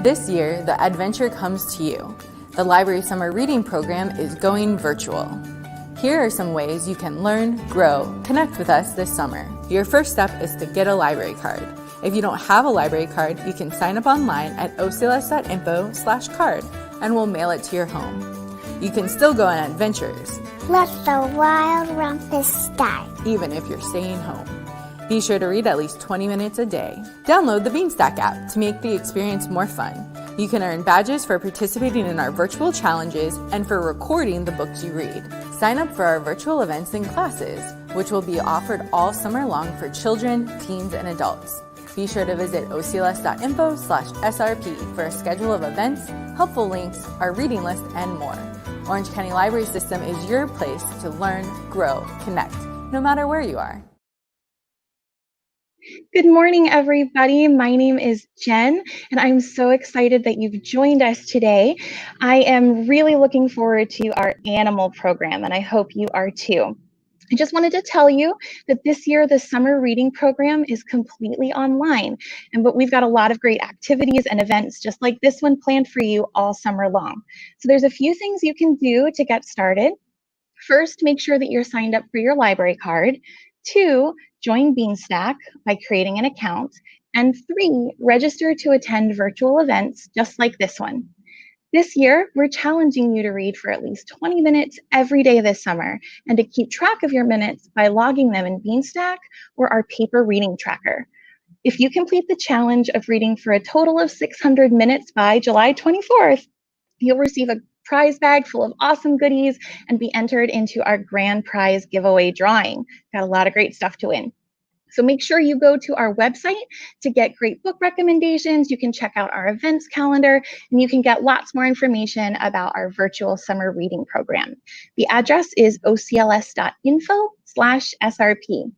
This year, the adventure comes to you. The Library Summer Reading Program is going virtual. Here are some ways you can learn, grow, connect with us this summer. Your first step is to get a library card. If you don't have a library card, you can sign up online at ocls.info/card and we'll mail it to your home. You can still go on adventures. Let the wild rumpus start. Even if you're staying home. Be sure to read at least 20 minutes a day. Download the Beanstack app to make the experience more fun. You can earn badges for participating in our virtual challenges and for recording the books you read. Sign up for our virtual events and classes, which will be offered all summer long for children, teens, and adults. Be sure to visit ocls.info/SRP for a schedule of events, helpful links, our reading list, and more. Orange County Library System is your place to learn, grow, connect, no matter where you are. Good morning, everybody. My name is Jen, and I'm so excited that you've joined us today. I am really looking forward to our animal program, and I hope you are too. I just wanted to tell you that this year the summer reading program is completely online, but we've got a lot of great activities and events just like this one planned for you all summer long. So there's a few things you can do to get started. First, make sure that you're signed up for your library card. 2, join Beanstack by creating an account. And 3, register to attend virtual events just like this one. This year, we're challenging you to read for at least 20 minutes every day this summer, and to keep track of your minutes by logging them in Beanstack or our paper reading tracker. If you complete the challenge of reading for a total of 600 minutes by July 24th, you'll receive a prize bag full of awesome goodies and be entered into our grand prize giveaway drawing. Got a lot of great stuff to win. So make sure you go to our website to get great book recommendations. You can check out our events calendar, and you can get lots more information about our virtual summer reading program. The address is ocls.info/SRP.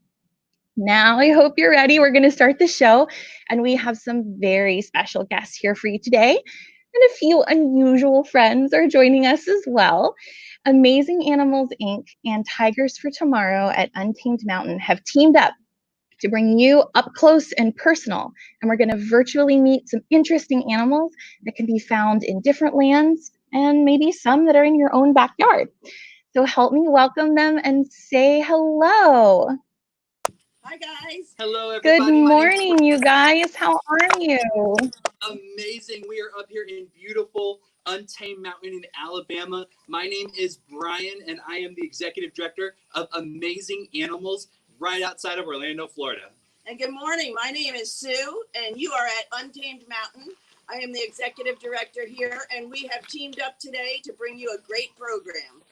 Now I hope you're ready. We're going to start the show, and we have some very special guests here for you today. And a few unusual friends are joining us as well. Amazing Animals, Inc. and Tigers for Tomorrow at Untamed Mountain have teamed up to bring you up close and personal. And we're going to virtually meet some interesting animals that can be found in different lands and maybe some that are in your own backyard. So help me welcome them and say hello. Hi, guys. Hello, everybody. Good morning, you guys. How are you? Amazing. We are up here in beautiful Untamed Mountain in Alabama. My name is Brian, and I am the executive director of Amazing Animals right outside of Orlando, Florida. And good morning. My name is Sue, and you are at Untamed Mountain. I am the executive director here, and we have teamed up today to bring you a great program.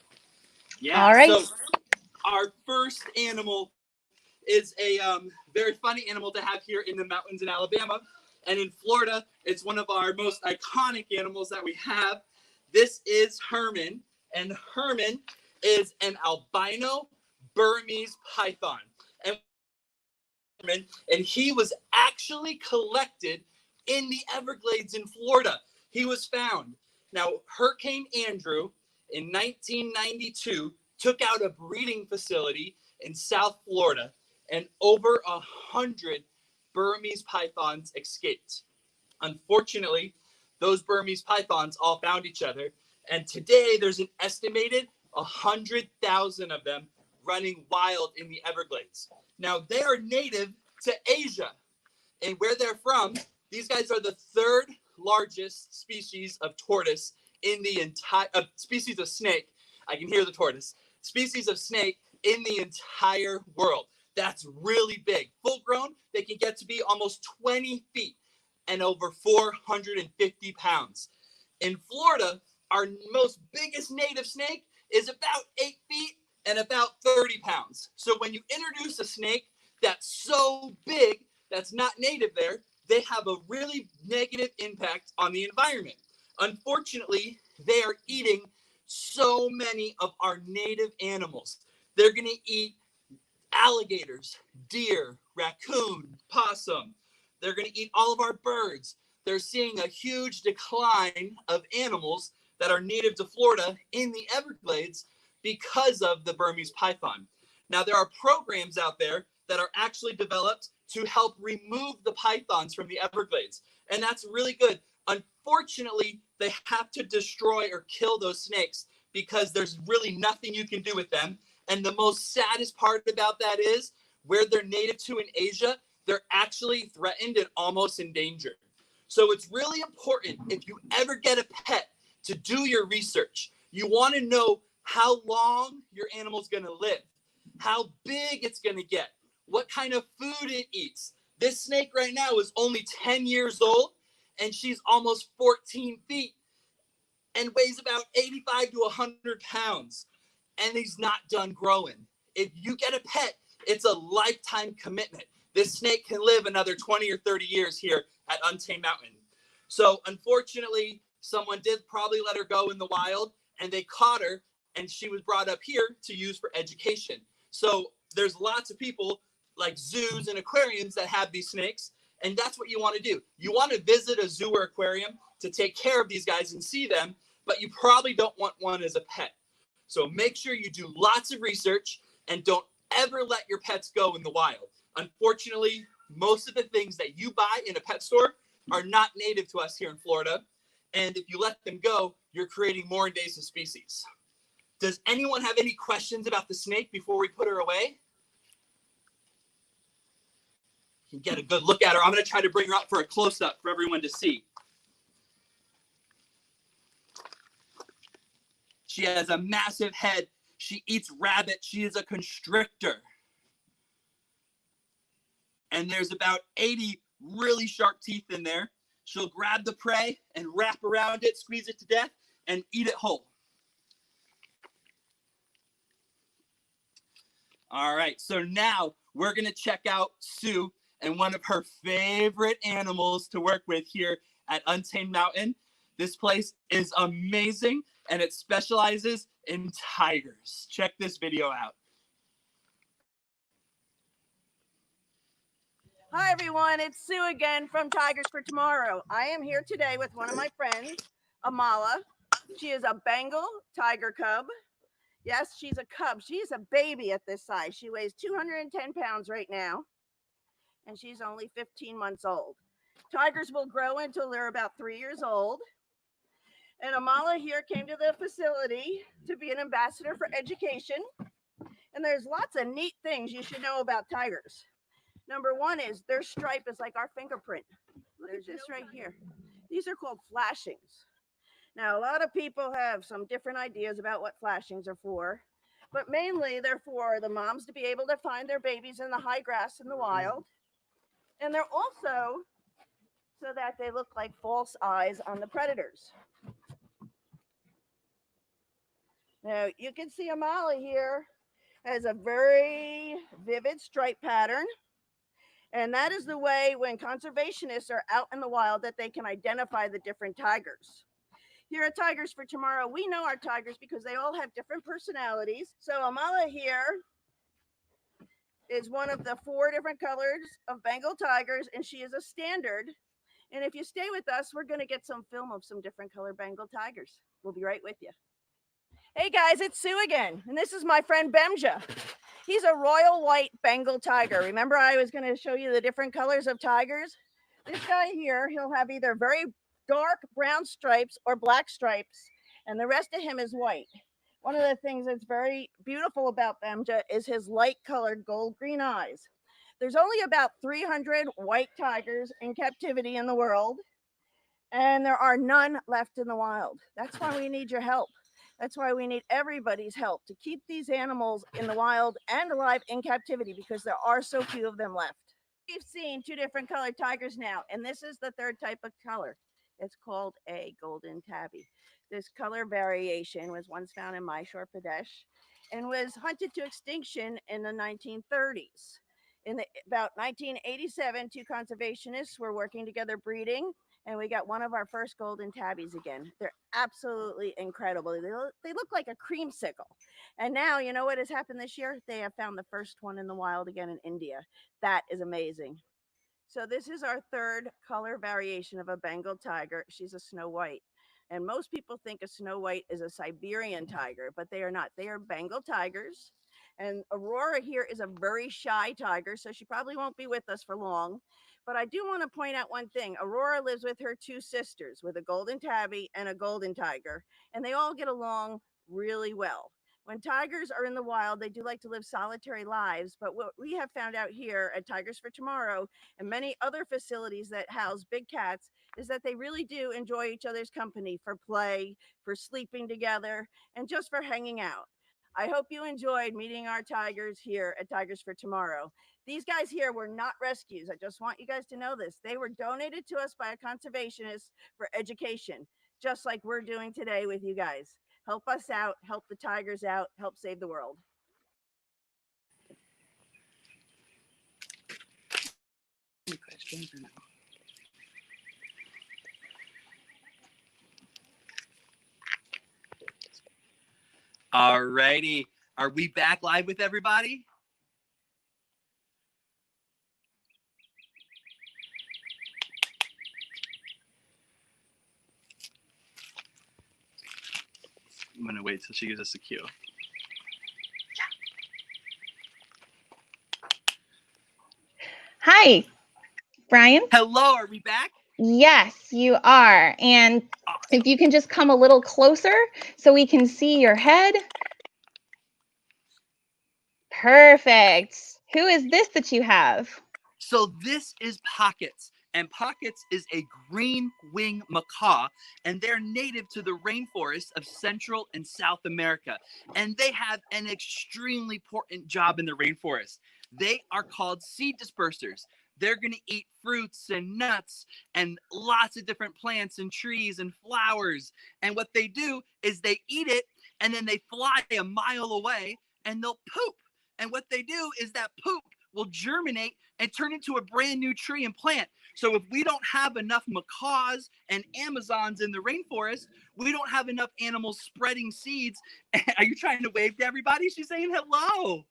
Yeah. All right. So our first animal is a very funny animal to have here in the mountains in Alabama. And in Florida, it's one of our most iconic animals that we have. This is Herman, and Herman is an albino Burmese python. And he was actually collected in the Everglades in Florida. He was found. Now, Hurricane Andrew in 1992 took out a breeding facility in South Florida, and over 100 Burmese pythons escaped. Unfortunately, those Burmese pythons all found each other, and today there's an estimated 100,000 of them running wild in the Everglades. Now, they are native to Asia, and where they're from, these guys are the 3rd largest species of tortoise in the entire species of snake. I can hear the tortoise. Species of snake in the entire world. That's really big. Full grown, they can get to be almost 20 feet and over 450 pounds. In Florida, our most biggest native snake is about 8 feet and about 30 pounds. So when you introduce a snake that's so big, that's not native there, they have a really negative impact on the environment. Unfortunately, they are eating so many of our native animals. They're going to eat alligators, deer, raccoon, possum. They're going to eat all of our birds. They're seeing a huge decline of animals that are native to Florida in the Everglades because of the Burmese python. Now, there are programs out there that are actually developed to help remove the pythons from the Everglades, and that's really good. Unfortunately, they have to destroy or kill those snakes because there's really nothing you can do with them. And the most saddest part about that is where they're native to in Asia, they're actually threatened and almost endangered. So it's really important if you ever get a pet to do your research. You want to know how long your animal's going to live, how big it's going to get, what kind of food it eats. This snake right now is only 10 years old, and she's almost 14 feet and weighs about 85 to 100 pounds. And he's not done growing. If you get a pet, it's a lifetime commitment. This snake can live another 20 or 30 years here at Untamed Mountain. So unfortunately, someone did probably let her go in the wild, and they caught her, and she was brought up here to use for education. So there's lots of people like zoos and aquariums that have these snakes, and that's what you want to do. You want to visit a zoo or aquarium to take care of these guys and see them, but you probably don't want one as a pet. So make sure you do lots of research and don't ever let your pets go in the wild. Unfortunately, most of the things that you buy in a pet store are not native to us here in Florida. And if you let them go, you're creating more invasive species. Does anyone have any questions about the snake before we put her away? You can get a good look at her. I'm going to try to bring her up for a close-up for everyone to see. She has a massive head. She eats rabbit. She is a constrictor. And there's about 80 really sharp teeth in there. She'll grab the prey and wrap around it, squeeze it to death, and eat it whole. All right, so now we're going to check out Sue and one of her favorite animals to work with here at Untamed Mountain. This place is amazing, and it specializes in tigers. Check this video out. Hi everyone, it's Sue again from Tigers for Tomorrow. I am here today with one of my friends, Amala. She is a Bengal tiger cub. Yes, she's a cub. She's a baby at this size. She weighs 210 pounds right now, and she's only 15 months old. Tigers will grow until they're about 3 years old. And Amala here came to the facility to be an ambassador for education. And there's lots of neat things you should know about tigers. Number one is their stripe is like our fingerprint. There's this right here. These are called flashings. Now, a lot of people have some different ideas about what flashings are for, but mainly they're for the moms to be able to find their babies in the high grass in the wild. And they're also so that they look like false eyes on the predators. Now, you can see Amala here has a very vivid stripe pattern. And that is the way when conservationists are out in the wild that they can identify the different tigers. Here at Tigers for Tomorrow, we know our tigers because they all have different personalities. So Amala here is one of the 4 different colors of Bengal tigers, and she is a standard. And if you stay with us, we're going to get some film of some different color Bengal tigers. We'll be right with you. Hey guys, it's Sue again, and this is my friend Bemja. He's a royal white Bengal tiger. Remember I was going to show you the different colors of tigers? This guy here, he'll have either very dark brown stripes or black stripes, and the rest of him is white. One of the things that's very beautiful about Bemja is his light colored gold green eyes. There's only about 300 white tigers in captivity in the world, and there are none left in the wild. That's why we need your help. That's why we need everybody's help to keep these animals in the wild and alive in captivity, because there are so few of them left. We've seen 2 different colored tigers now, and this is the 3rd type of color. It's called a golden tabby. This color variation was once found in Mysore, Pradesh, and was hunted to extinction in the 1930s. In about 1987, 2 conservationists were working together breeding, and we got one of our first golden tabbies again. They're absolutely incredible. They look like a creamsicle. And now, you know what has happened this year? They have found the first one in the wild again in India. That is amazing. So this is our 3rd color variation of a Bengal tiger. She's a snow white. And most people think a snow white is a Siberian tiger, but they are not. They are Bengal tigers. And Aurora here is a very shy tiger, so she probably won't be with us for long. But I do want to point out one thing. Aurora lives with her two sisters, with a golden tabby and a golden tiger, and they all get along really well. When tigers are in the wild, they do like to live solitary lives, but what we have found out here at Tigers for Tomorrow and many other facilities that house big cats is that they really do enjoy each other's company for play, for sleeping together, and just for hanging out. I hope you enjoyed meeting our tigers here at Tigers for Tomorrow. These guys here were not rescues. I just want you guys to know this. They were donated to us by a conservationist for education, just like we're doing today with you guys. Help us out, help the tigers out, help save the world. Any questions or no? All righty. Are we back live with everybody? I'm going to wait till she gives us a cue. Hi, Brian. Hello, are we back? Yes, you are. And Awesome. if you can just come a little closer so we can see your head. Perfect. Who is this that you have? So this is Pockets, and Pockets is a green wing macaw, and they're native to the rainforest of Central and South America, and they have an extremely important job in the rainforest. They are called seed dispersers. They're going to eat fruits and nuts and lots of different plants and trees and flowers, and what they do is they eat it, and then they fly a mile away, and they'll poop. And what they do is that poop will germinate and turn into a brand new tree and plant. So if we don't have enough macaws and Amazons in the rainforest, we don't have enough animals spreading seeds. Are you trying to wave to everybody? She's saying hello.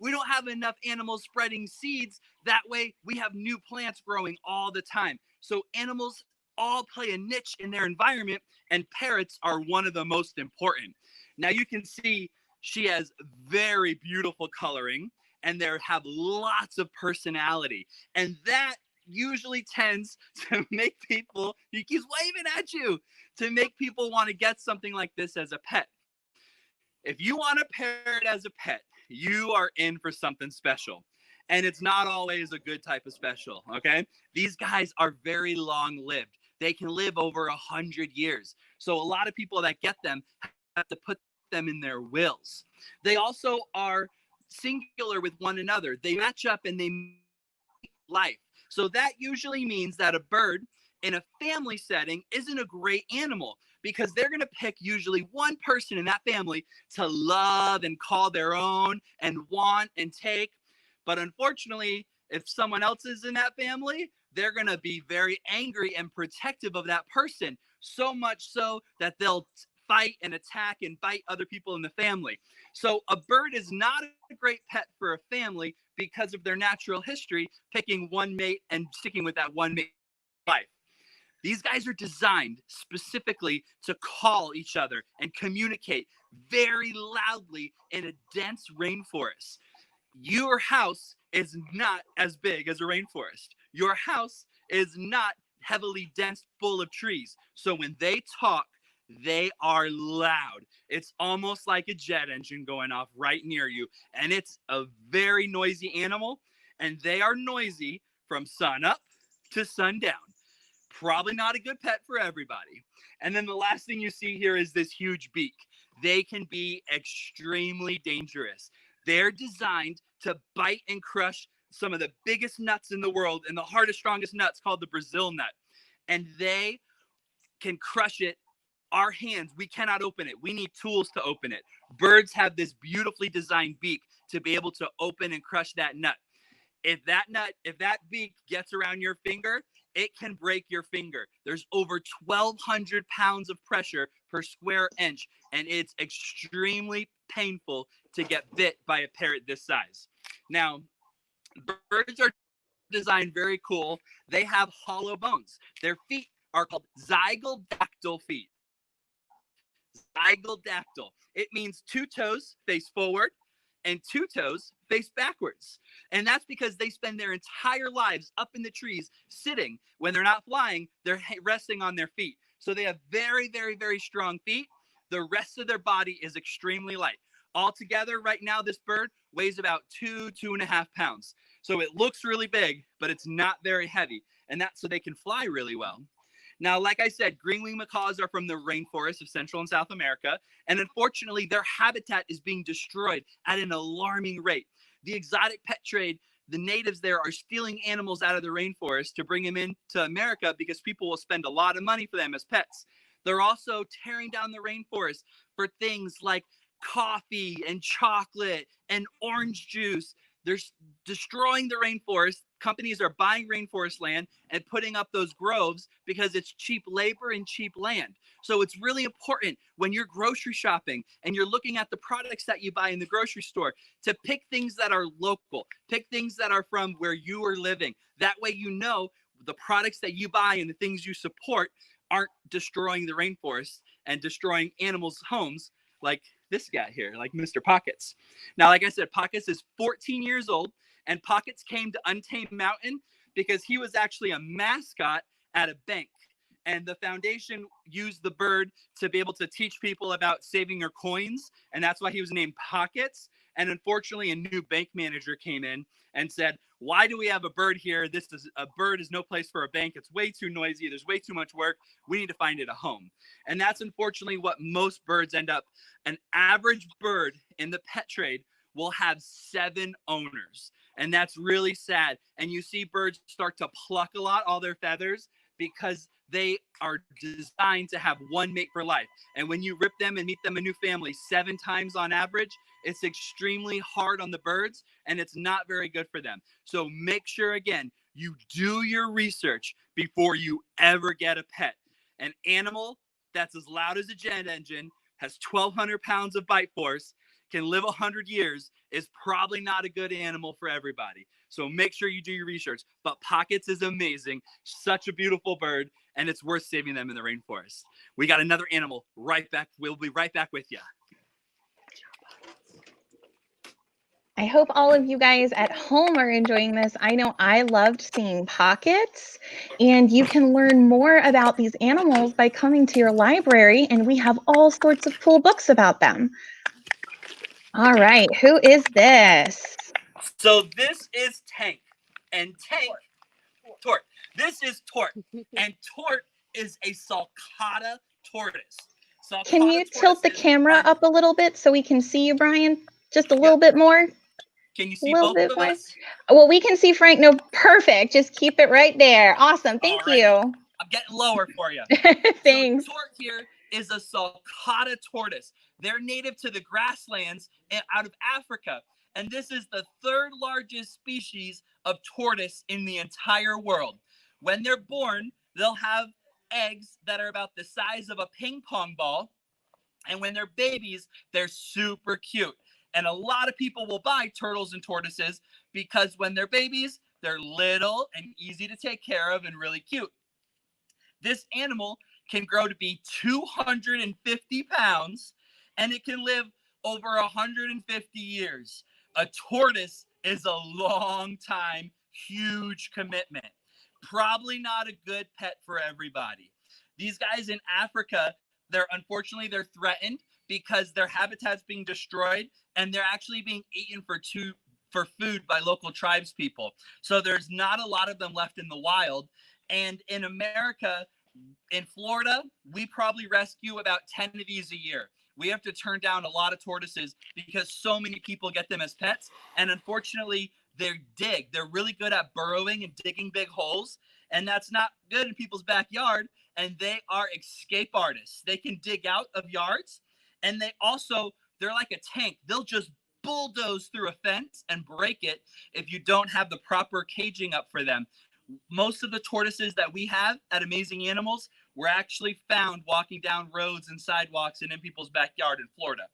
We don't have enough animals spreading seeds. That way we have new plants growing all the time. So animals all play a niche in their environment, and parrots are one of the most important. Now you can see she has very beautiful coloring, and they have lots of personality. And that usually tends to make people, he keeps waving at you, to make people want to get something like this as a pet. If you want a parrot as a pet, you are in for something special. And it's not always a good type of special, okay? These guys are very long-lived. They can live over 100 years. So a lot of people that get them have to put them in their wills. They also are singular with one another. They match up and they make life. So that usually means that a bird in a family setting isn't a great animal, because they're going to pick usually one person in that family to love and call their own and want and take. But unfortunately, if someone else is in that family, they're going to be very angry and protective of that person, so much so that they'll fight and attack and bite other people in the family. So a bird is not a great pet for a family because of their natural history, picking one mate and sticking with that one mate life. These guys are designed specifically to call each other and communicate very loudly in a dense rainforest. Your house is not as big as a rainforest. Your house is not heavily dense, full of trees. So when they talk, they are loud. It's almost like a jet engine going off right near you. And it's a very noisy animal. And they are noisy from sun up to sundown. Probably not a good pet for everybody. And then the last thing you see here is this huge beak. They can be extremely dangerous. They're designed to bite and crush some of the biggest nuts in the world, and the hardest, strongest nuts, called the Brazil nut. And they can crush it. Our hands, we cannot open it. We need tools to open it. Birds have this beautifully designed beak to be able to open and crush that nut. If that beak gets around your finger, it can break your finger. There's over 1,200 pounds of pressure per square inch, and it's extremely painful to get bit by a parrot this size. Now, birds are designed very cool. They have hollow bones. Their feet are called zygodactyl feet. Zygodactyl. It means two toes face forward and two-toes face backwards. And that's because they spend their entire lives up in the trees sitting. When they're not flying, they're resting on their feet. So they have very, very, very strong feet. The rest of their body is extremely light. Altogether, right now, this bird weighs about 2.5 pounds. So it looks really big, but it's not very heavy. And that's so they can fly really well. Now, like I said, Greenlee Macaws are from the rainforests of Central and South America. And unfortunately, their habitat is being destroyed at an alarming rate. The exotic pet trade, the natives there are stealing animals out of the rainforest to bring them into America because people will spend a lot of money for them as pets. They're also tearing down the rainforest for things like coffee and chocolate and orange juice. They're destroying the rainforest. Companies are buying rainforest land and putting up those groves because it's cheap labor and cheap land. So it's really important when you're grocery shopping and you're looking at the products that you buy in the grocery store to pick things that are local, pick things that are from where you are living. That way you know the products that you buy and the things you support aren't destroying the rainforest and destroying animals' homes like this guy here, like Mr. Pockets. Now, like I said, Pockets is 14 years old, and Pockets came to Untamed Mountain because he was actually a mascot at a bank. And the foundation used the bird to be able to teach people about saving your coins, and that's why he was named Pockets. And unfortunately, a new bank manager came in and said, why do we have a bird here? A bird is no place for a bank. It's way too noisy. There's way too much work. We need to find it a home. And that's unfortunately what most birds end up. An average bird in the pet trade will have 7 owners. And that's really sad. And you see birds start to pluck a lot, all their feathers, because they are designed to have one mate for life. And when you rip them and meet them a new family 7 times on average, it's extremely hard on the birds and it's not very good for them. So make sure, again, you do your research before you ever get a pet. An animal that's as loud as a jet engine, has 1,200 pounds of bite force, can live 100 years, is probably not a good animal for everybody. So make sure you do your research. But Pockets is amazing, such a beautiful bird, and it's worth saving them in the rainforest. We got another animal right back. We'll be right back with you. I hope all of you guys at home are enjoying this. I know I loved seeing Pockets, and you can learn more about these animals by coming to your library, and we have all sorts of cool books about them. All right, who is this? So this is Tank, and Tort. This is Tort, and Tort is a sulcata tortoise. Can you tilt the camera up a little bit so we can see you, Brian? Just a little bit more? Can you see both of us? Well, we can see Frank. No, perfect. Just keep it right there. Awesome. Thank you. I'm getting lower for you. Thanks. So Tort here is a sulcata tortoise. They're native to the grasslands out of Africa. And this is the 3rd largest species of tortoise in the entire world. When they're born, they'll have eggs that are about the size of a ping pong ball. And when they're babies, they're super cute. And a lot of people will buy turtles and tortoises because when they're babies, they're little and easy to take care of and really cute. This animal can grow to be 250 pounds and it can live over 150 years. A tortoise is a long time, huge commitment. Probably not a good pet for everybody. These guys in Africa, unfortunately they're threatened because their habitat's being destroyed and they're actually being eaten for food by local tribes people. So there's not a lot of them left in the wild. And in America, in Florida, we probably rescue about 10 of these a year. We have to turn down a lot of tortoises because so many people get them as pets. And unfortunately, they're really good at burrowing and digging big holes. And that's not good in people's backyard. And they are escape artists. They can dig out of yards. And they're like a tank. They'll just bulldoze through a fence and break it if you don't have the proper caging up for them. Most of the tortoises that we have at Amazing Animals were actually found walking down roads and sidewalks and in people's backyard in Florida.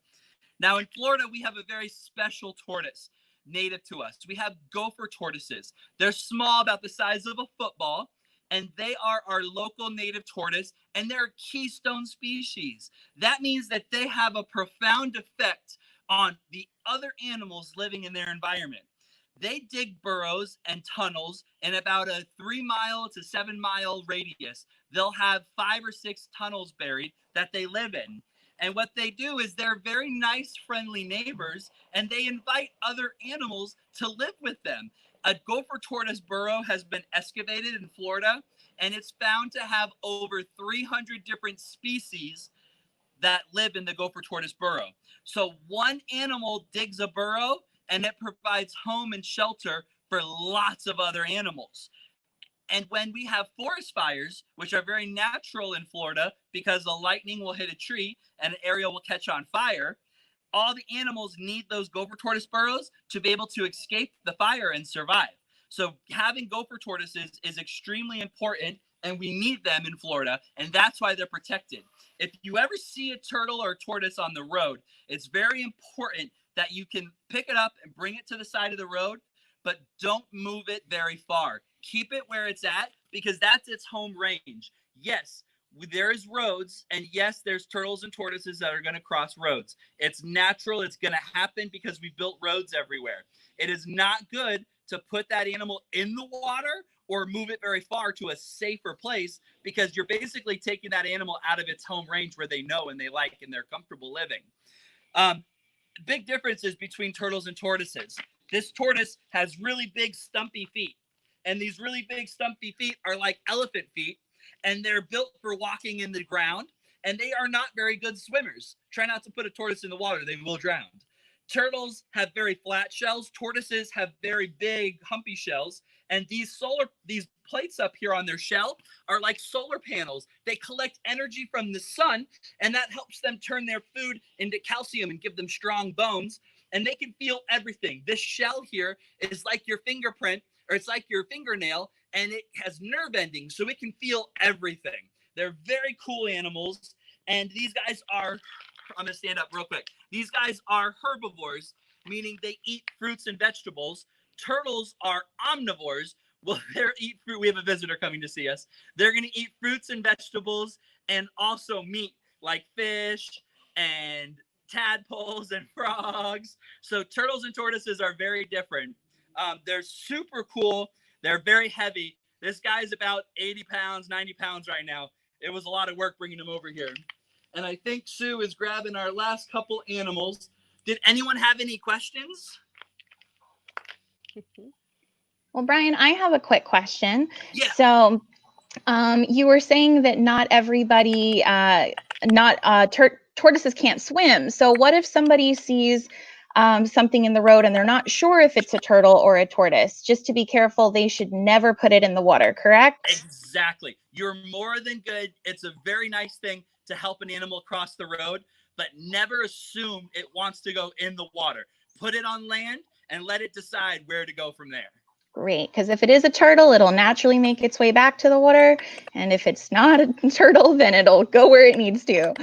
Now in Florida, we have a very special tortoise native to us. We have Gopher Tortoises. They're small, about the size of a football, and they are our local native tortoise, and they're a keystone species. That means that they have a profound effect on the other animals living in their environment. They dig burrows and tunnels in about a 3-mile to 7-mile radius. They'll have 5 or 6 tunnels buried that they live in. And what they do is they're very nice, friendly neighbors, and they invite other animals to live with them. A gopher tortoise burrow has been excavated in Florida, and it's found to have over 300 different species that live in the gopher tortoise burrow. So one animal digs a burrow, and it provides home and shelter for lots of other animals. And when we have forest fires, which are very natural in Florida because the lightning will hit a tree and an area will catch on fire, all the animals need those gopher tortoise burrows to be able to escape the fire and survive. So having gopher tortoises is extremely important, and we need them in Florida, and that's why they're protected. If you ever see a turtle or a tortoise on the road, it's very important that you can pick it up and bring it to the side of the road, but don't move it very far. Keep it where it's at, because that's its home range. Yes, there's roads, and yes, there's turtles and tortoises that are going to cross roads. It's natural. It's going to happen because we built roads everywhere. It is not good to put that animal in the water or move it very far to a safer place, because you're basically taking that animal out of its home range where they know and they like and they're comfortable living. Big differences between turtles and tortoises. This tortoise has really big stumpy feet, and these really big stumpy feet are like elephant feet, and they're built for walking in the ground, and they are not very good swimmers. Try not to put a tortoise in the water, they will drown. Turtles have very flat shells. Tortoises have very big humpy shells, and these plates up here on their shell are like solar panels. They collect energy from the sun, and that helps them turn their food into calcium and give them strong bones, and they can feel everything. This shell here is like your fingerprint, or it's like your fingernail, and it has nerve endings, so it can feel everything. They're very cool animals, and these guys are, I'm gonna stand up real quick. These guys are herbivores, meaning they eat fruits and vegetables. Turtles are omnivores. Well, they're eat fruit. We have a visitor coming to see us. They're gonna eat fruits and vegetables, and also meat like fish and tadpoles and frogs. So turtles and tortoises are very different. They're super cool. They're very heavy. This guy's about 80 pounds, 90 pounds right now. It was a lot of work bringing him over here. And I think Sue is grabbing our last couple animals. Did anyone have any questions? Well, Brian, I have a quick question. Yeah. So you were saying that not everybody, tortoises can't swim. So what if somebody sees something in the road and they're not sure if it's a turtle or a tortoise? Just to be careful, they should never put it in the water, correct? Exactly. You're more than good. It's a very nice thing to help an animal cross the road, but never assume it wants to go in the water. Put it on land and let it decide where to go from there. Great, because if it is a turtle, it'll naturally make its way back to the water. And if it's not a turtle, then it'll go where it needs to.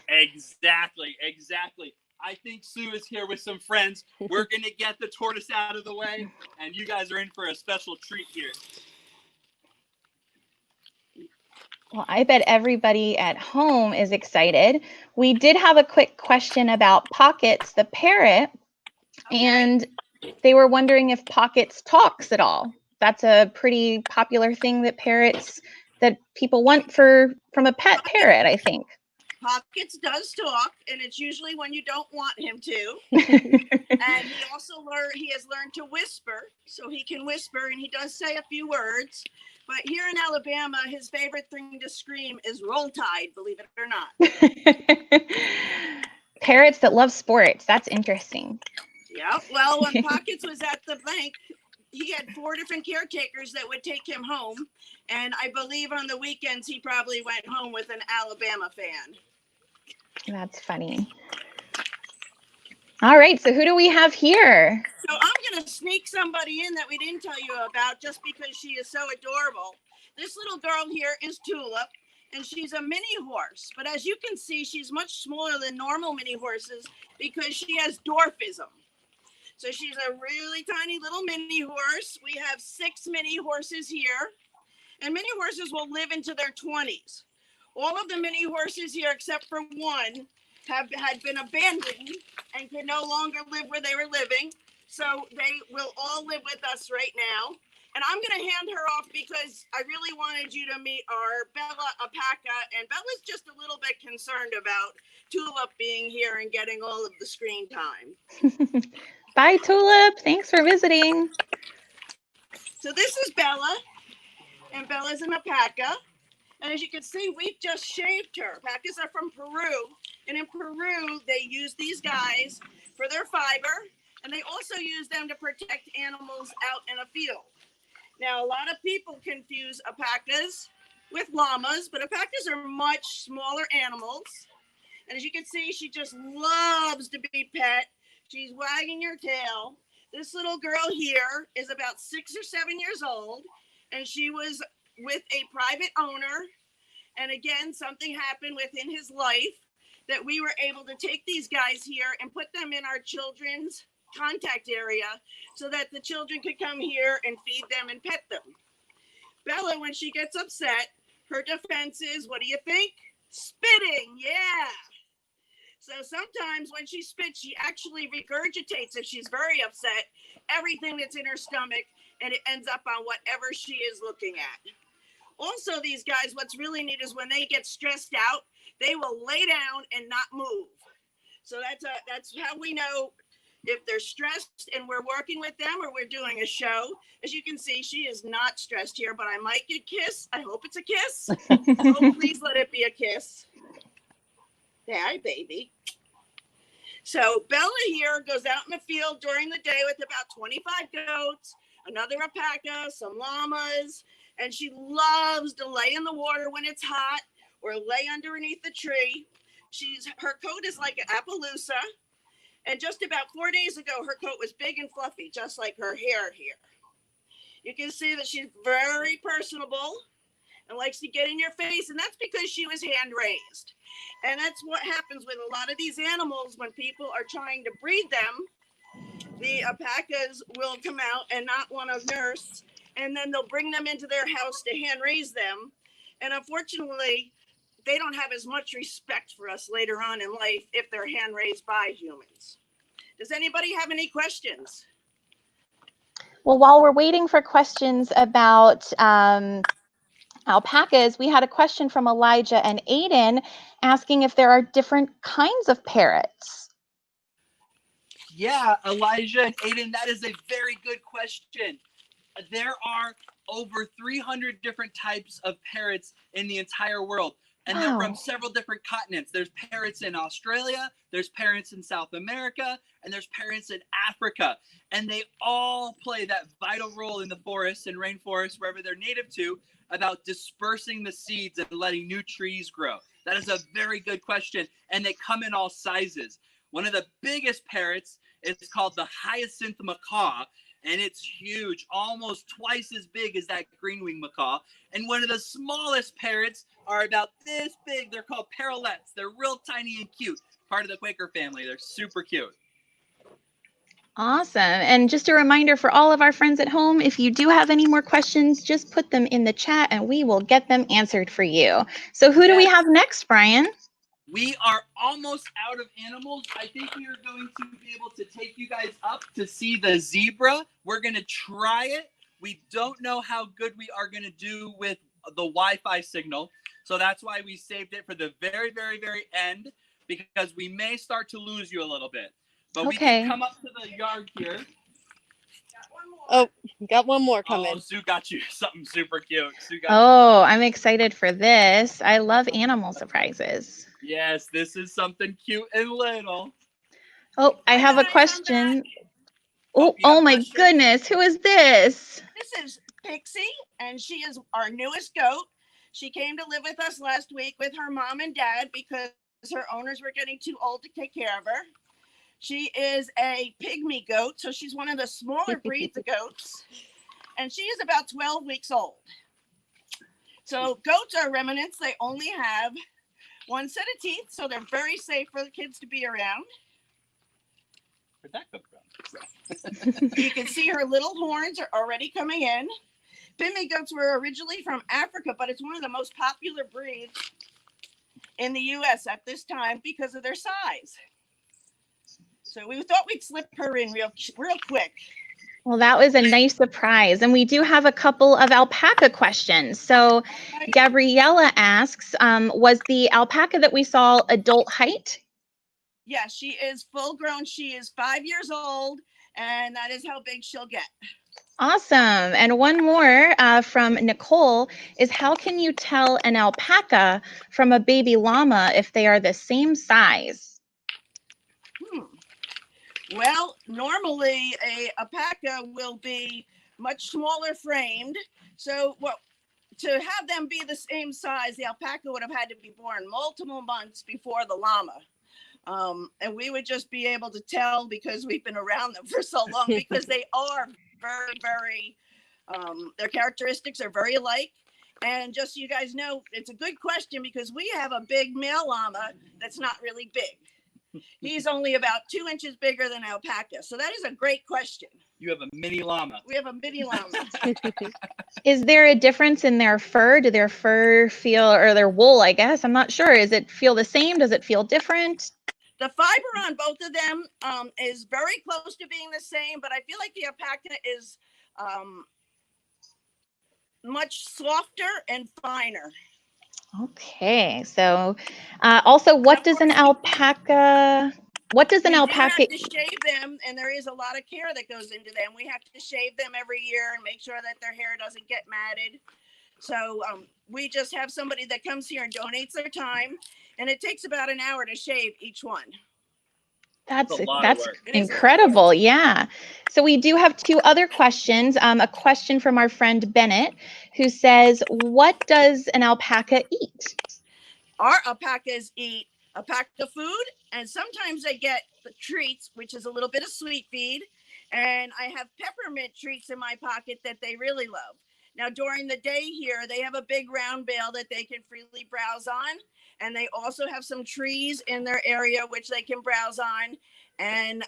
Exactly, exactly. I think Sue is here with some friends. We're going to get the tortoise out of the way, and you guys are in for a special treat here. Well, I bet everybody at home is excited. We did have a quick question about Pockets, the parrot, and they were wondering if Pockets talks at all. That's a pretty popular thing that people want from a pet parrot, I think. Pockets does talk, and it's usually when you don't want him to. And he has learned to whisper, so he can whisper, and he does say a few words. But here in Alabama, his favorite thing to scream is Roll Tide, believe it or not. Parrots that love sports. That's interesting. Yeah. Well, when Pockets was at the bank, he had 4 different caretakers that would take him home. And I believe on the weekends, he probably went home with an Alabama fan. That's funny. All right, so who do we have here? So I'm going to sneak somebody in that we didn't tell you about just because she is so adorable. This little girl here is Tulip, and she's a mini horse. But as you can see, she's much smaller than normal mini horses because she has dwarfism. So she's a really tiny little mini horse. We have 6 mini horses here, and mini horses will live into their 20s. All of the mini horses here, except for one, had been abandoned and could no longer live where they were living. So they will all live with us right now. And I'm going to hand her off because I really wanted you to meet our Bella Alpaca. And Bella's just a little bit concerned about Tulip being here and getting all of the screen time. Bye, Tulip. Thanks for visiting. So this is Bella, and Bella's an alpaca. And as you can see, we've just shaved her. Alpacas are from Peru. And in Peru, they use these guys for their fiber. And they also use them to protect animals out in a field. Now, a lot of people confuse alpacas with llamas, but alpacas are much smaller animals. And as you can see, she just loves to be pet. She's wagging her tail. This little girl here is about 6 or 7 years old, and she was with a private owner. And again, something happened within his life that we were able to take these guys here and put them in our children's contact area so that the children could come here and feed them and pet them. Bella, when she gets upset, her defense is, what do you think? Spitting, yeah. So sometimes when she spits, she actually regurgitates, if she's very upset, everything that's in her stomach, and it ends up on whatever she is looking at. Also, these guys, what's really neat is when they get stressed out, they will lay down and not move. So that's how we know if they're stressed and we're working with them or we're doing a show. As you can see, she is not stressed here, but I might get a kiss. I hope it's a kiss. Oh, please let it be a kiss. Hi, baby. So Bella here goes out in the field during the day with about 25 goats, another alpaca, some llamas, and she loves to lay in the water when it's hot or lay underneath the tree. Her coat is like an Appaloosa. And just about 4 days ago, her coat was big and fluffy, just like her hair here. You can see that she's very personable and likes to get in your face. And that's because she was hand raised. And that's what happens with a lot of these animals when people are trying to breed them. The alpacas will come out and not want to nurse. And then they'll bring them into their house to hand raise them. And unfortunately, they don't have as much respect for us later on in life if they're hand raised by humans. Does anybody have any questions? Well, while we're waiting for questions about alpacas, we had a question from Elijah and Aiden asking if there are different kinds of parrots. Yeah, Elijah and Aiden, that is a very good question. There are over 300 different types of parrots in the entire world. And they're from several different continents. There's parrots in Australia, there's parrots in South America, and there's parrots in Africa. And they all play that vital role in the forests and rainforests, wherever they're native to, about dispersing the seeds and letting new trees grow. That is a very good question. And they come in all sizes. One of the biggest parrots is called the hyacinth macaw. And it's huge, almost twice as big as that green-winged macaw. And one of the smallest parrots are about this big. They're called Parrots. They're real tiny and cute. Part of the Quaker family. They're super cute. Awesome. And just a reminder for all of our friends at home, if you do have any more questions, just put them in the chat and we will get them answered for you. So who do we have next, Brian? We are almost out of animals. I think we are going to be able to take you guys up to see the zebra. We're going to try it. We don't know how good we are going to do with the Wi-Fi signal. So that's why we saved it for the very, very, very end, because we may start to lose you a little bit. But we can come up to the yard here. Oh, got one more coming. Oh, Sue got you something super cute. I'm excited for this. I love animal surprises. Yes, this is something cute and little. Oh, I have a question. Oh my goodness. Who is this? This is Pixie, and she is our newest goat. She came to live with us last week with her mom and dad because her owners were getting too old to take care of her. She is a pygmy goat, so she's one of the smaller breeds of goats, and she is about 12 weeks old. So goats are ruminants. They only have one set of teeth, so they're very safe for the kids to be around. Where'd that come from? You can see her little horns are already coming in. Pygmy goats were originally from Africa, but it's one of the most popular breeds in the US at this time because of their size. So we thought we'd slip her in real quick. Well, that was a nice surprise. And we do have a couple of alpaca questions. So Gabriella asks, was the alpaca that we saw adult height? Yeah, she is full grown. She is 5 years old, and that is how big she'll get. Awesome. And one more from Nicole is, how can you tell an alpaca from a baby llama if they are the same size? Well, normally a alpaca will be much smaller framed. So, well, to have them be the same size, the alpaca would have had to be born multiple months before the llama. And we would just be able to tell because we've been around them for so long, because they are very, very, their characteristics are very alike. And just so you guys know, it's a good question because we have a big male llama that's not really big. He's only about 2 inches bigger than alpaca. So that is a great question. You have a mini llama. We have a mini llama. Is there a difference in their fur? Do their fur feel, or their wool, I guess? I'm not sure. Does it feel the same? Does it feel different? The fiber on both of them is very close to being the same, but I feel like the alpaca is much softer and finer. Okay, so also, what does an alpaca have to shave them, and there is a lot of care that goes into them. We have to shave them every year and make sure that their hair doesn't get matted. So we just have somebody that comes here and donates their time, and it takes about an hour to shave each one. That's incredible. Yeah. So we do have 2 other questions. A question from our friend Bennett, who says, what does an alpaca eat? Our alpacas eat alpaca food, and sometimes they get the treats, which is a little bit of sweet feed. And I have peppermint treats in my pocket that they really love. Now, during the day here, they have a big round bale that they can freely browse on. And they also have some trees in their area, which they can browse on. And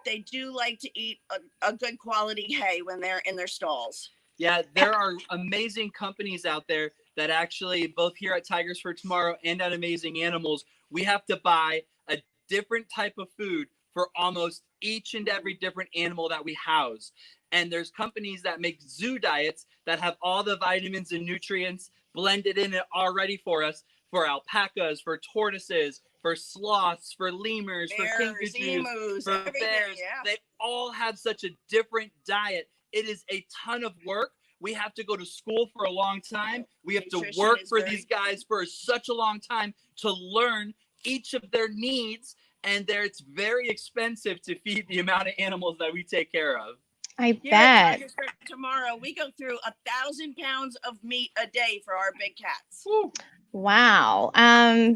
they do like to eat a good quality hay when they're in their stalls. Yeah, there are amazing companies out there that actually, both here at Tigers for Tomorrow and at Amazing Animals, we have to buy a different type of food for almost each and every different animal that we house. And there's companies that make zoo diets that have all the vitamins and nutrients blended in it already for us, for alpacas, for tortoises, for sloths, for lemurs, bears, for kinkajous, emus, for bears. Yeah. They all have such a different diet. It is a ton of work. We have to go to school for a long time. We have to work for these guys for such a long time to learn each of their needs. And it's very expensive to feed the amount of animals that we take care of. I bet. Tigers for Tomorrow, we go through 1,000 pounds of meat a day for our big cats. Woo. Wow.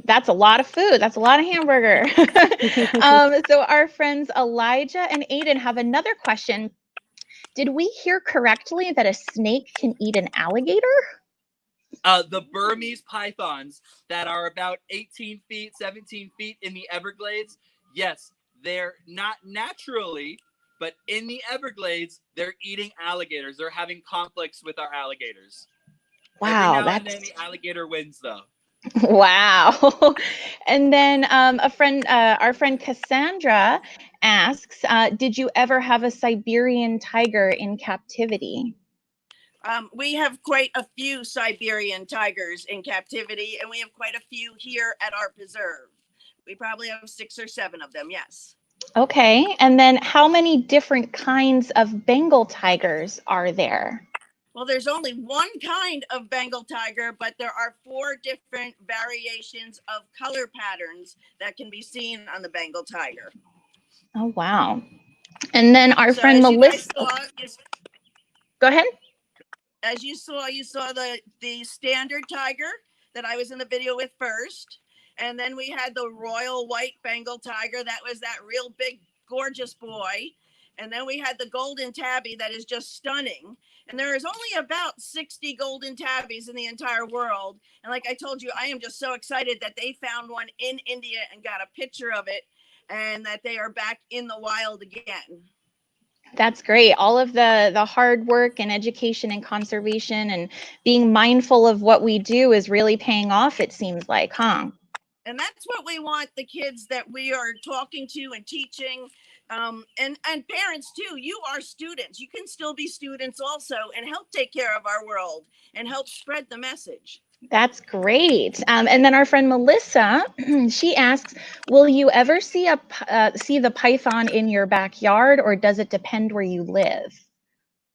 That's a lot of food. That's a lot of hamburger. So our friends Elijah and Aiden have another question. Did we hear correctly that a snake can eat an alligator? The Burmese pythons that are about 18 feet, 17 feet in the Everglades. Yes, they're not naturally, but in the Everglades, they're eating alligators. They're having conflicts with our alligators. Wow. Every now and then the alligator wins, though. Wow. And then our friend Cassandra asks, did you ever have a Siberian tiger in captivity? We have quite a few Siberian tigers in captivity, and we have quite a few here at our preserve. We probably have 6 or 7 of them, yes. Okay. And then how many different kinds of Bengal tigers are there? Well, there's only one kind of Bengal tiger, but there are 4 different variations of color patterns that can be seen on the Bengal tiger. Oh, wow. And then our friend Melissa. Go ahead. As you saw the standard tiger that I was in the video with first. And then we had the royal white Bengal tiger. That was that real big, gorgeous boy. And then we had the golden tabby that is just stunning. And there is only about 60 golden tabbies in the entire world. And like I told you, I am just so excited that they found one in India and got a picture of it, and that they are back in the wild again. That's great. All of the hard work and education and conservation and being mindful of what we do is really paying off, it seems like, huh? And that's what we want the kids that we are talking to and teaching, and parents too. You are students. You can still be students also and help take care of our world and help spread the message. That's great. And then our friend Melissa, she asks, will you ever see see the python in your backyard, or does it depend where you live?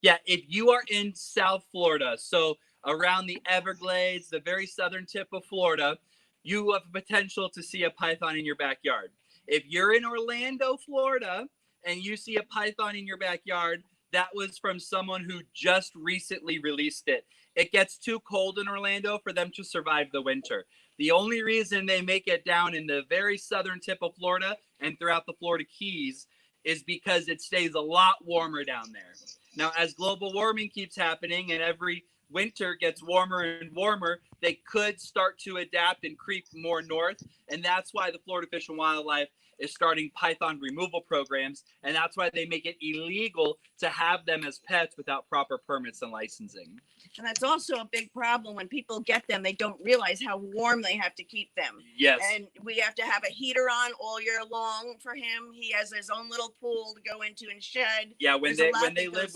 Yeah, if you are in South Florida, so around the Everglades, the very southern tip of Florida, you have potential to see a python in your backyard. If you're in Orlando, Florida, and you see a python in your backyard, that was from someone who just recently released it. It gets too cold in Orlando for them to survive the winter. The only reason they make it down in the very southern tip of Florida and throughout the Florida Keys is because it stays a lot warmer down there. Now, as global warming keeps happening and every winter gets warmer and warmer, they could start to adapt and creep more north. And that's why the Florida Fish and Wildlife is starting python removal programs. And that's why they make it illegal to have them as pets without proper permits and licensing. And that's also a big problem. When people get them, they don't realize how warm they have to keep them. Yes. And we have to have a heater on all year long for him. He has his own little pool to go into and shed. Yeah, when they live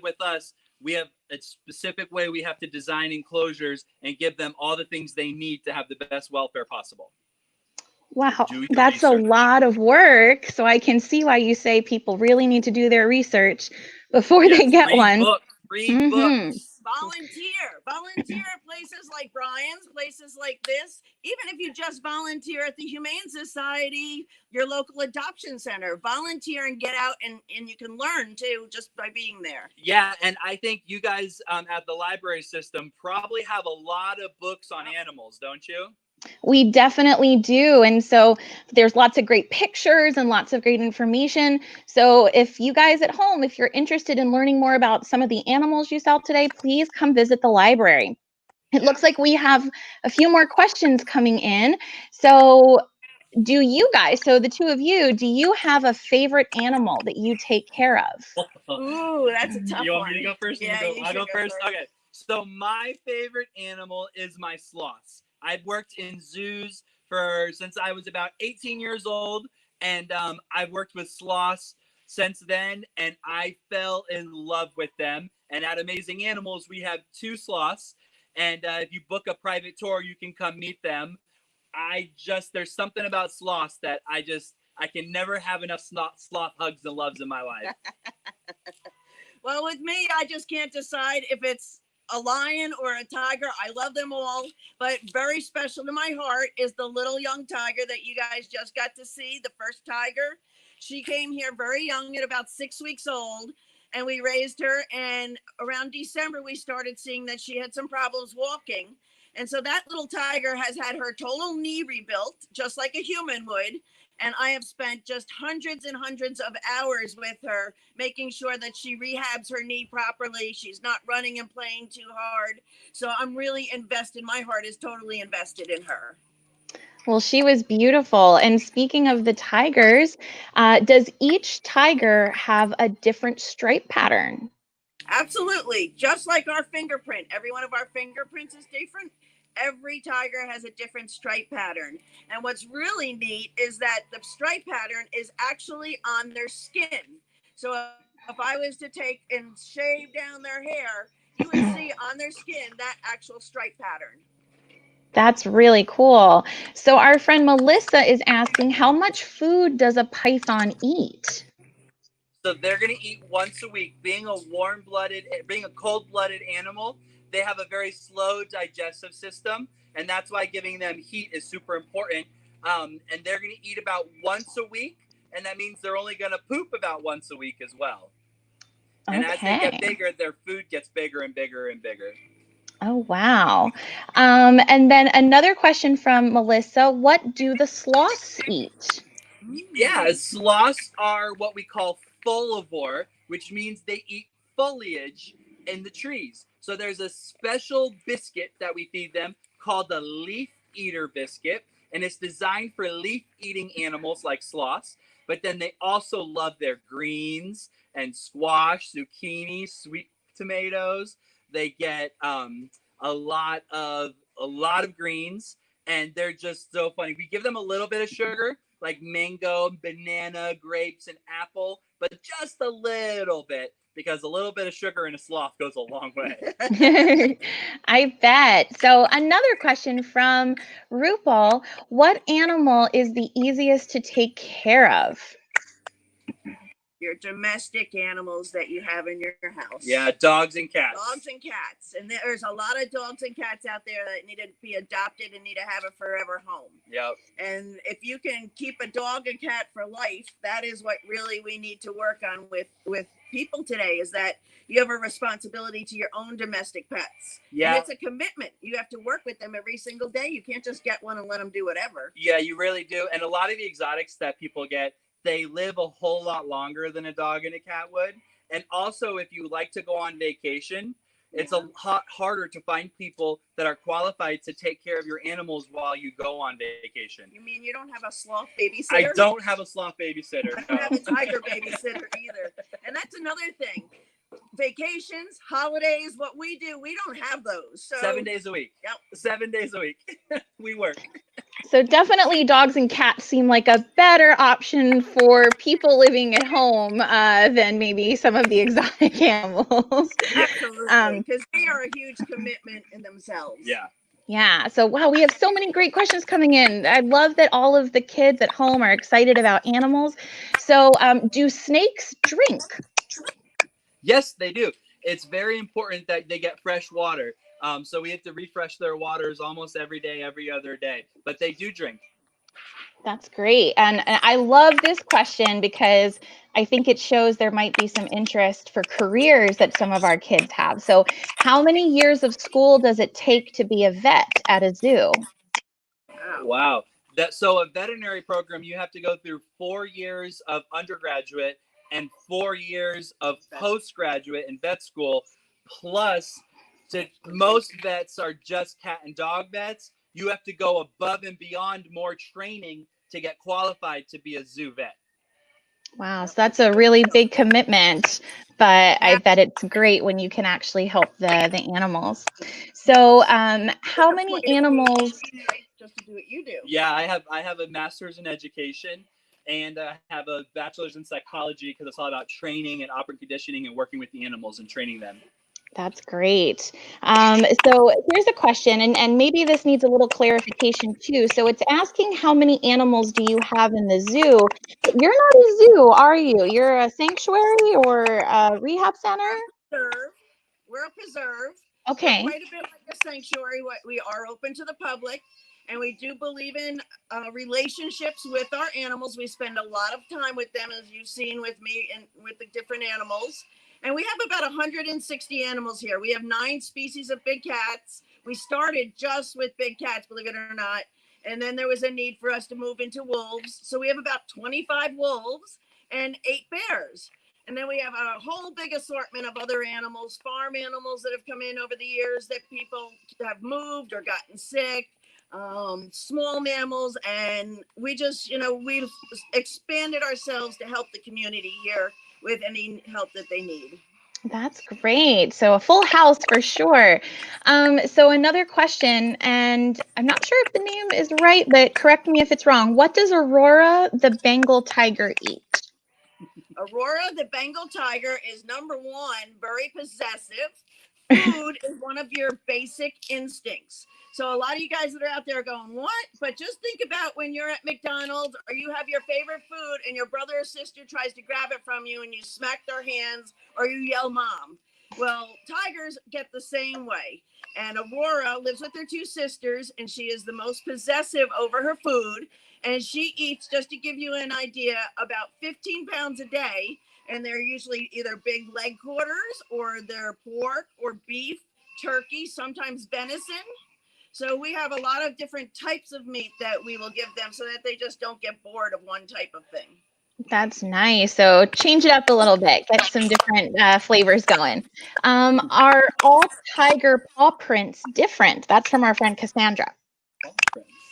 with us, we have a specific way we have to design enclosures and give them all the things they need to have the best welfare possible. Wow, that's a lot of work. So I can see why you say people really need to do their research before they get one. Read books. Volunteer at places like Brian's, places like this. Even if you just volunteer at the Humane Society, your local adoption center, volunteer and get out, and you can learn too just by being there. Yeah, and I think you guys at the library system probably have a lot of books on animals, don't you? We definitely do. And so there's lots of great pictures and lots of great information. So if you guys at home, if you're interested in learning more about some of the animals you saw today, please come visit the library. It looks like we have a few more questions coming in. So do you guys, so the two of you, do you have a favorite animal that you take care of? Ooh, that's a tough one. You want me to go first? Yeah, I'll go first. Okay. So my favorite animal is my sloths. I've worked in zoos since I was about 18 years old, and I've worked with sloths since then, and I fell in love with them. And at Amazing Animals, we have 2 sloths, and if you book a private tour, you can come meet them. There's something about sloths that I can never have enough sloth hugs and loves in my life. Well, with me, I just can't decide if it's a lion or a tiger. I love them all, but very special to my heart is the little young tiger that you guys just got to see, the first tiger. She came here very young at about 6 weeks old, and we raised her, and around December we started seeing that she had some problems walking. And so that little tiger has had her total knee rebuilt, just like a human would. And I have spent just hundreds and hundreds of hours with her, making sure that she rehabs her knee properly. She's not running and playing too hard. So I'm really invested. My heart is totally invested in her. Well, she was beautiful. And speaking of the tigers, does each tiger have a different stripe pattern? Absolutely. Just like our fingerprint. Every one of our fingerprints is different. Every tiger has a different stripe pattern. And what's really neat is that the stripe pattern is actually on their skin. So if I was to take and shave down their hair, you would see on their skin that actual stripe pattern. That's really cool. So our friend Melissa is asking, how much food does a python eat? So they're going to eat once a week. Being a cold-blooded animal, they have a very slow digestive system, and that's why giving them heat is super important. And they're going to eat about once a week, and that means they're only going to poop about once a week as well. And as they get bigger, their food gets bigger and bigger and bigger. Oh, wow. And then another question from Melissa, what do the sloths eat? Yeah, sloths are what we call folivore, which means they eat foliage in the trees. So there's a special biscuit that we feed them called the leaf eater biscuit, and it's designed for leaf-eating animals like sloths. But then they also love their greens and squash, zucchini, sweet tomatoes. They get a lot of greens, and they're just so funny. We give them a little bit of sugar, like mango, banana, grapes, and apple, but just a little bit, because a little bit of sugar in a sloth goes a long way. I bet. So another question from Rupal, what animal is the easiest to take care of? Your domestic animals that you have in your house. Yeah, dogs and cats. Dogs and cats. And there's a lot of dogs and cats out there that need to be adopted and need to have a forever home. Yep. And if you can keep a dog and cat for life, that is what really we need to work on with people today, is that you have a responsibility to your own domestic pets. Yeah. And it's a commitment. You have to work with them every single day. You can't just get one and let them do whatever. Yeah, you really do. And a lot of the exotics that people get, they live a whole lot longer than a dog and a cat would. And also, if you like to go on vacation, it's a lot harder to find people that are qualified to take care of your animals while you go on vacation. You mean you don't have a sloth babysitter? I don't have a sloth babysitter. I don't have a tiger babysitter either. And that's another thing. Vacations, holidays, what we do, we don't have those. So 7 days a week. Yep. 7 days a week. We work. So definitely dogs and cats seem like a better option for people living at home than maybe some of the exotic animals. Absolutely, because they are a huge commitment in themselves. Yeah. Yeah. So, wow, we have so many great questions coming in. I love that all of the kids at home are excited about animals. So, do snakes drink? Yes, they do. It's very important that they get fresh water. So we have to refresh their waters almost every day, every other day. But they do drink. That's great. And I love this question because I think it shows there might be some interest for careers that some of our kids have. So how many years of school does it take to be a vet at a zoo? Wow. So a veterinary program, you have to go through 4 years of undergraduate and 4 years of postgraduate in vet school, plus most vets are just cat and dog vets. You have to go above and beyond more training to get qualified to be a zoo vet. Wow, so that's a really big commitment, but I bet it's great when you can actually help the animals. So how many animals? Just to do what you do. Yeah, I have a master's in education, and I have a bachelor's in psychology, because it's all about training and operant conditioning and working with the animals and training them. That's great. So here's a question, and maybe this needs a little clarification too. So it's asking how many animals do you have in the zoo? You're not a zoo, are you? You're a sanctuary or a rehab center? We're a preserve. Okay. We're quite a bit like a sanctuary. We are open to the public, and we do believe in relationships with our animals. We spend a lot of time with them, as you've seen with me and with the different animals. And we have about 160 animals here. We have 9 species of big cats. We started just with big cats, believe it or not. And then there was a need for us to move into wolves. So we have about 25 wolves and 8 bears. And then we have a whole big assortment of other animals, farm animals that have come in over the years that people have moved or gotten sick, small mammals. And we just, we've expanded ourselves to help the community here with any help that they need. That's great. So a full house for sure. So another question, and I'm not sure if the name is right, but correct me if it's wrong. What does Aurora, the Bengal tiger, eat? Aurora, the Bengal tiger, is number 1, very possessive. Food is one of your basic instincts. So a lot of you guys that are out there are going, what? But just think about when you're at McDonald's or you have your favorite food and your brother or sister tries to grab it from you and you smack their hands or you yell mom. Well, tigers get the same way. And Aurora lives with her 2 sisters, and she is the most possessive over her food. And she eats, just to give you an idea, about 15 pounds a day. And they're usually either big leg quarters or they're pork or beef, turkey, sometimes venison. So we have a lot of different types of meat that we will give them so that they just don't get bored of one type of thing. That's nice. So change it up a little bit, get some different flavors going. Are all tiger paw prints different? That's from our friend Cassandra.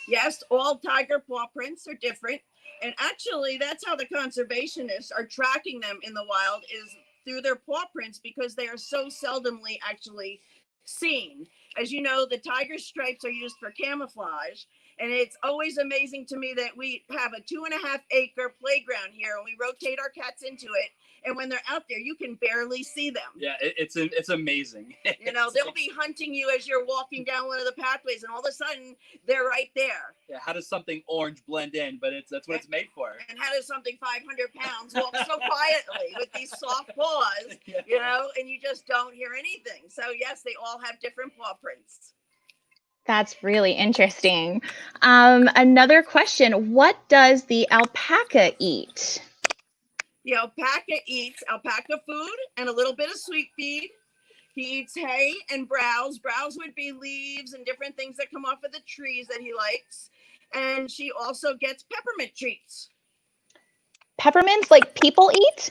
Yes, all tiger paw prints are different. And actually, that's how the conservationists are tracking them in the wild, is through their paw prints, because they are so seldomly actually seen. As you know, the tiger stripes are used for camouflage, And it's always amazing to me that we have a 2.5-acre playground here and we rotate our cats into it. And when they're out there, you can barely see them. Yeah, it's amazing. You know, they'll be hunting you as you're walking down one of the pathways, and all of a sudden they're right there. Yeah, how does something orange blend in? But that's what it's made for. And how does something 500 pounds walk so quietly with these soft paws, you know, and you just don't hear anything. So yes, they all have different paw prints. That's really interesting. Another question, what does the alpaca eat? The alpaca eats alpaca food and a little bit of sweet feed. He eats hay and browse. Browse would be leaves and different things that come off of the trees that he likes. And she also gets peppermint treats. Peppermints like people eat?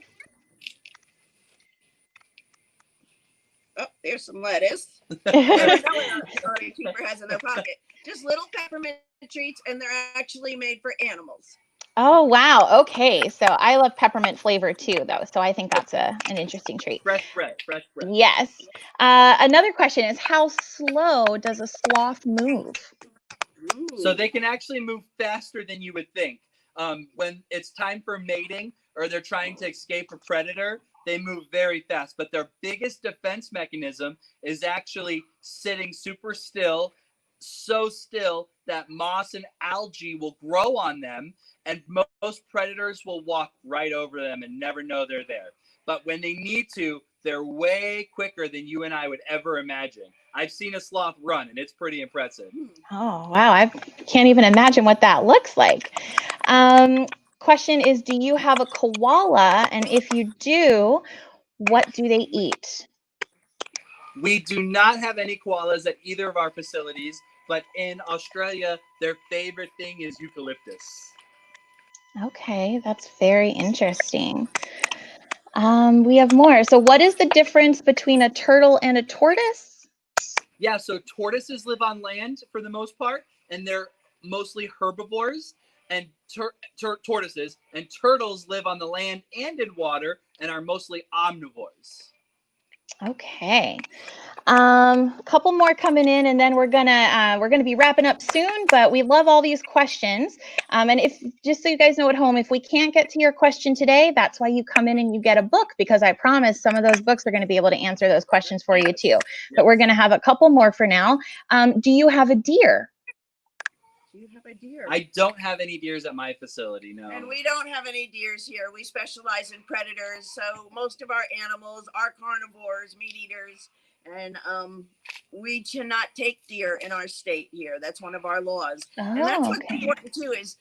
Oh, there's some lettuce. Sorry, Keeper has in their pocket. Just little peppermint treats, and they're actually made for animals. Oh, wow. Okay. So I love peppermint flavor too, though. So I think that's an interesting treat. Fresh bread. Yes. Another question is, how slow does a sloth move? So they can actually move faster than you would think. When it's time for mating or they're trying to escape a predator, they move very fast. But their biggest defense mechanism is actually sitting super still, so still that moss and algae will grow on them, and most predators will walk right over them and never know they're there. But when they need to, they're way quicker than you and I would ever imagine. I've seen a sloth run, and it's pretty impressive. Oh, wow. I can't even imagine what that looks like. Question is, do you have a koala? And if you do, what do they eat? We do not have any koalas at either of our facilities, but in Australia, their favorite thing is eucalyptus. Okay, that's very interesting. We have more. So what is the difference between a turtle and a tortoise? Yeah, so tortoises live on land for the most part, and they're mostly herbivores, and tortoises and turtles live on the land and in water and are mostly omnivores. Okay. A couple more coming in, and then we're gonna be wrapping up soon, but we love all these questions. And if, just so you guys know at home, if we can't get to your question today, that's why you come in and you get a book, because I promise some of those books are going to be able to answer those questions for you too. But we're going to have a couple more for now. Do you have a deer? Do you have a deer? I don't have any deers at my facility, no. And we don't have any deers here. We specialize in predators. So most of our animals are carnivores, meat eaters. And we cannot take deer in our state here. That's one of our laws. And that's what's important too, is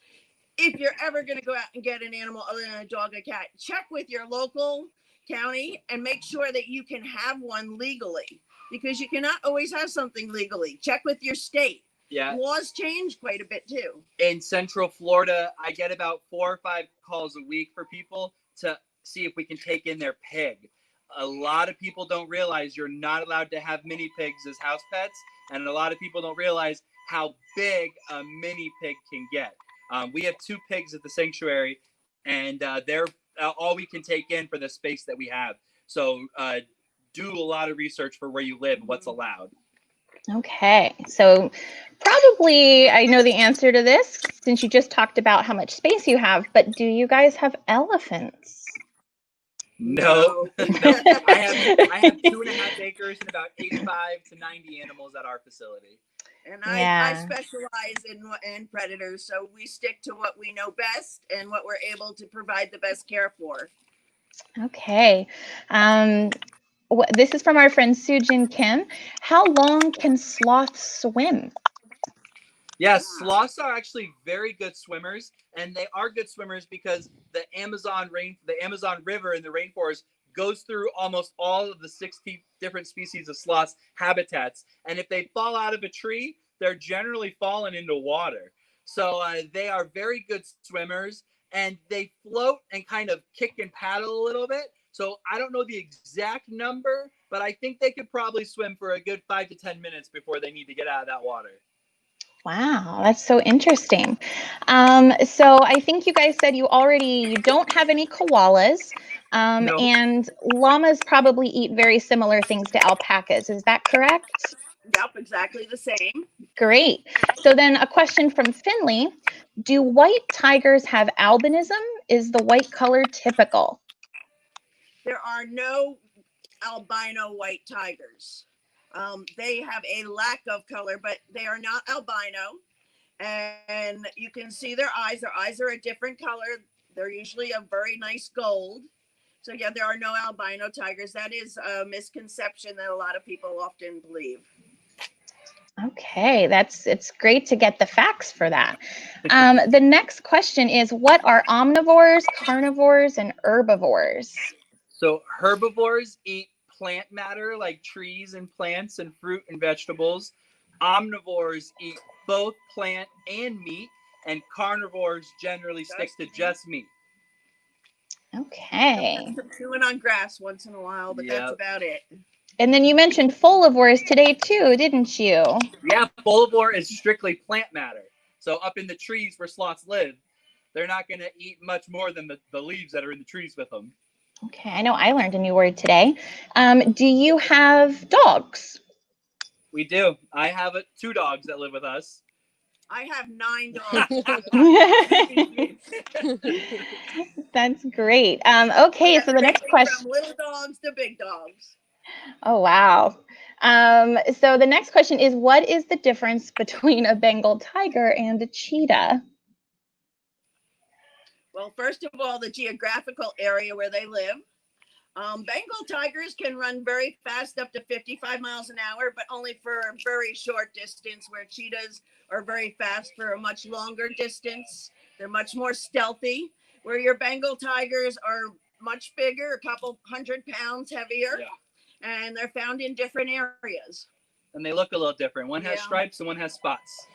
if you're ever going to go out and get an animal other than a dog or cat, check with your local county and make sure that you can have one legally, because you cannot always have something legally. Check with your state. Yeah. Laws change quite a bit too. In Central Florida, I get about 4 or 5 calls a week for people to see if we can take in their pig. A lot of people don't realize you're not allowed to have mini pigs as house pets, and a lot of people don't realize how big a mini pig can get. We have 2 pigs at the sanctuary, and they're all we can take in for the space that we have. So do a lot of research for where you live and what's allowed. Okay, so probably I know the answer to this since you just talked about how much space you have, but do you guys have elephants? No. I have 2.5 acres and about 85 to 90 animals at our facility. And I specialize in predators, so we stick to what we know best and what we're able to provide the best care for. Okay. This is from our friend Sujin Kim. How long can sloths swim? Yeah, sloths are actually very good swimmers, and they are good swimmers because the Amazon River in the rainforest goes through almost all of the 60 different species of sloths habitats. And if they fall out of a tree, they're generally falling into water. So they are very good swimmers, and they float and kind of kick and paddle a little bit. So I don't know the exact number, but I think they could probably swim for a good 5 to 10 minutes before they need to get out of that water. Wow, that's so interesting. So I think you guys said you don't have any koalas, No. and llamas probably eat very similar things to alpacas. Is that correct? Yep, exactly the same. Great. So then a question from Finley. Do white tigers have albinism? Is the white color typical? There are no albino white tigers. They have a lack of color, but they are not albino. And you can see their eyes. Their eyes are a different color. They're usually a very nice gold. So yeah, there are no albino tigers. That is a misconception that a lot of people often believe. Okay, it's great to get the facts for that. The next question is, what are omnivores, carnivores, and herbivores? So herbivores eat plant matter like trees and plants and fruit and vegetables. Omnivores eat both plant and meat, and carnivores generally stick to just meat. Okay. Some chewing on grass once in a while, but that's about it. And then you mentioned folivores today too, didn't you? Yeah, folivore is strictly plant matter. So up in the trees where sloths live, they're not going to eat much more than the leaves that are in the trees with them. Okay, I know I learned a new word today. Do you have dogs? We do. I have 2 dogs that live with us. I have 9 dogs. That's great. Okay, so the next question. From little dogs to big dogs. Oh, wow. So the next question is, what is the difference between a Bengal tiger and a cheetah? Well, first of all, the geographical area where they live. Bengal tigers can run very fast, up to 55 miles an hour, but only for a very short distance, where cheetahs are very fast for a much longer distance. They're much more stealthy, where your Bengal tigers are much bigger, a couple 100 pounds heavier, and they're found in different areas. And they look a little different. One has stripes and one has spots.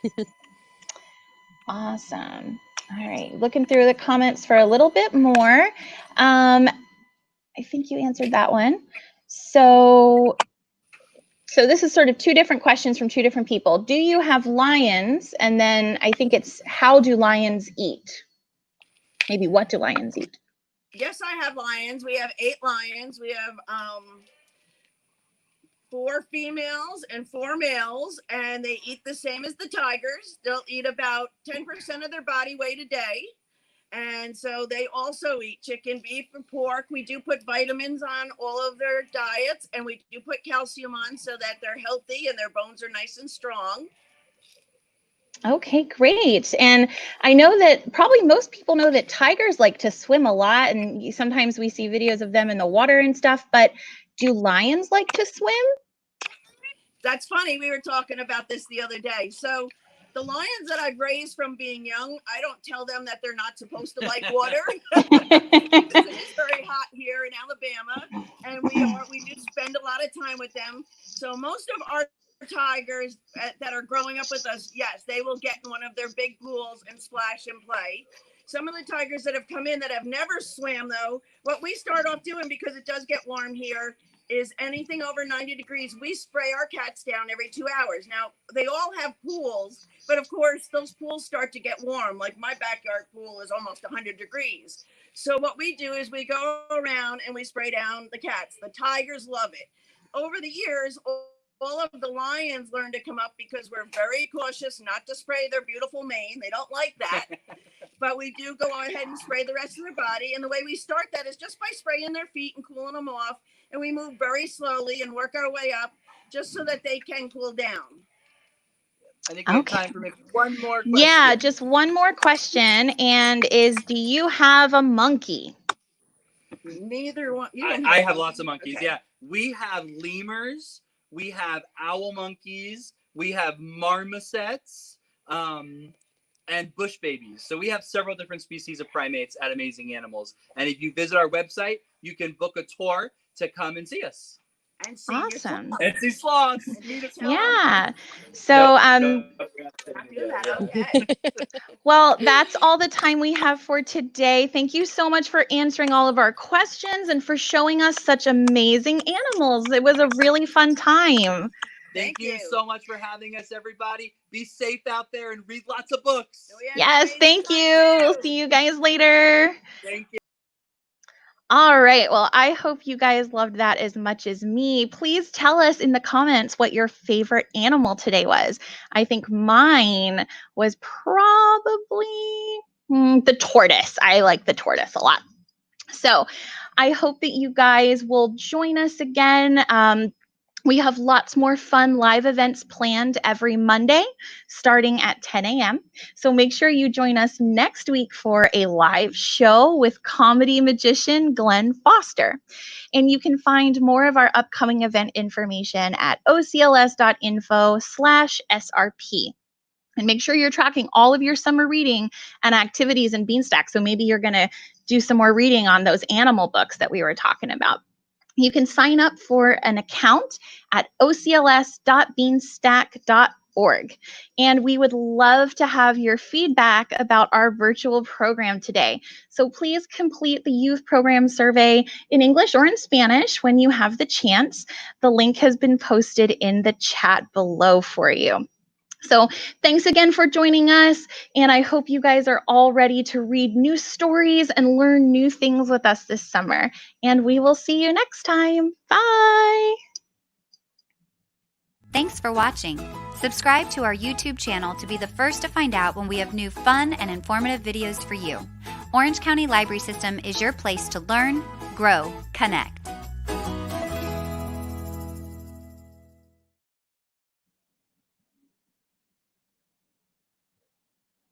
Awesome. All right, looking through the comments for a little bit more. I think you answered that one. So this is sort of 2 different questions from 2 different people. Do you have lions? And then I think it's, how do lions eat? Maybe what do lions eat? Yes, I have lions. We have 8 lions. We have 4 females and 4 males, and they eat the same as the tigers. They'll eat about 10% of their body weight a day. And so they also eat chicken, beef, and pork. We do put vitamins on all of their diets, and we do put calcium on so that they're healthy and their bones are nice and strong. Okay, great. And I know that probably most people know that tigers like to swim a lot, and sometimes we see videos of them in the water and stuff, but do lions like to swim? That's funny. We were talking about this the other day. So the lions that I've raised from being young, I don't tell them that they're not supposed to like water. It is very hot here in Alabama, and we do spend a lot of time with them. So most of our tigers that are growing up with us, yes, they will get in one of their big pools and splash and play. Some of the tigers that have come in that have never swam, though, what we start off doing, because it does get warm here, is anything over 90 degrees, we spray our cats down every 2 hours. Now, they all have pools, but of course, those pools start to get warm. Like my backyard pool is almost 100 degrees. So what we do is we go around and we spray down the cats. The tigers love it. Over the years, all of the lions learn to come up because we're very cautious not to spray their beautiful mane. They don't like that. But we do go ahead and spray the rest of their body. And the way we start that is just by spraying their feet and cooling them off. And we move very slowly and work our way up just so that they can cool down. I think we have time for maybe one more question. Yeah, just one more question. And do you have a monkey? Neither one. I have lots of monkeys. Okay. Yeah, we have lemurs. We have owl monkeys. We have marmosets. And bush babies. So we have several different species of primates at Amazing Animals. And if you visit our website, you can book a tour to come and see us. And see awesome. And see sloths. Yeah. So well, that's all the time we have for today. Thank you so much for answering all of our questions and for showing us such amazing animals. It was a really fun time. Thank you so much for having us, everybody. Be safe out there and read lots of books. Yes, thank you. We'll see you guys later. Thank you. All right. Well, I hope you guys loved that as much as me. Please tell us in the comments what your favorite animal today was. I think mine was probably the tortoise. I like the tortoise a lot. So I hope that you guys will join us again. We have lots more fun live events planned every Monday starting at 10 a.m. So make sure you join us next week for a live show with comedy magician Glenn Foster. And you can find more of our upcoming event information at ocls.info/SRP. And make sure you're tracking all of your summer reading and activities in Beanstack. So maybe you're going to do some more reading on those animal books that we were talking about. You can sign up for an account at ocls.beanstack.org. And we would love to have your feedback about our virtual program today. So please complete the youth program survey in English or in Spanish when you have the chance. The link has been posted in the chat below for you. So thanks again for joining us, and I hope you guys are all ready to read new stories and learn new things with us this summer. And we will see you next time. Bye! Thanks for watching. Subscribe to our YouTube channel to be the first to find out when we have new fun and informative videos for you. Orange County Library System is your place to learn, grow, connect.